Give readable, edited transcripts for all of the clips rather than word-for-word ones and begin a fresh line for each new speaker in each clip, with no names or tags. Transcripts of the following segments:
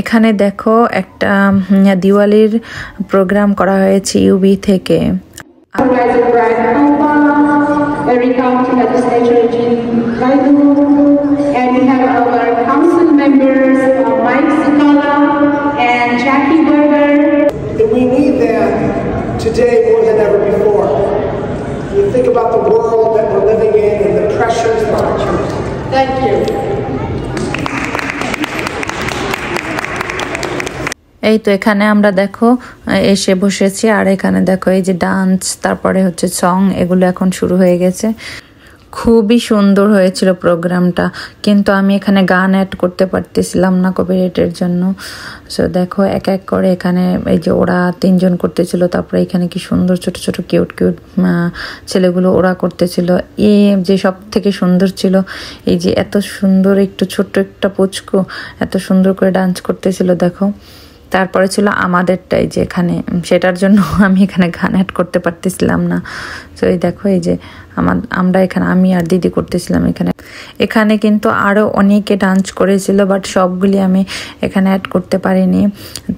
এখানে দেখো একটা দিওয়ালির প্রোগ্রাম করা হয়েছে ইউবি থেকে।
Today more than ever before. You think about the world that we're living in and the pressures of our church. Thank you.
এই তো এখানে আমরা দেখো এসে বসেছি, আর এখানে দেখো এই যে ডান্স, তারপরে হচ্ছে সং, এগুলো এখন শুরু হয়ে গেছে। খুবই সুন্দর হয়েছিল প্রোগ্রামটা, কিন্তু আমি এখানে গান অ্যাড করতে পারতেছিলাম না কপিরাইটের জন্য। সো দেখো এক এক করে এখানে এই যে ওরা 3 জন করতেছিল, তারপরে এখানে কি সুন্দর ছোট ছোট কিউট কিউট ছেলেগুলো ওরা করতেছিল। যে সব থেকে সুন্দর ছিল এই যে এত সুন্দর একটু ছোট্ট একটা পুচকু এত সুন্দর করে ডান্স করতেছিল দেখো। তারপরে ছিল আমাদেরটাই যে এখানে, সেটার জন্য আমি এখানে গান অ্যাড করতে পারতেছিলাম না। তো এই দেখো এই যে আমরা এখানে আমি আর দিদি করতেছিলাম এখানে কিন্তু আরও অনেকে ডান্স করেছিল, বাট সবগুলি আমি এখানে অ্যাড করতে পারিনি।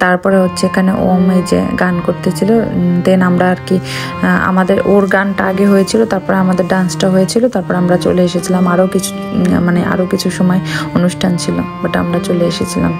তারপরে হচ্ছে এখানে ওম এই যে গান করতেছিল, দেন আমরা আর কি আমাদের ওর গানটা আগে হয়েছিল, তারপরে আমাদের ডান্সটা হয়েছিল, তারপর আমরা চলে এসেছিলাম। আরও কিছু সময় অনুষ্ঠান ছিল, বাট আমরা চলে এসেছিলাম।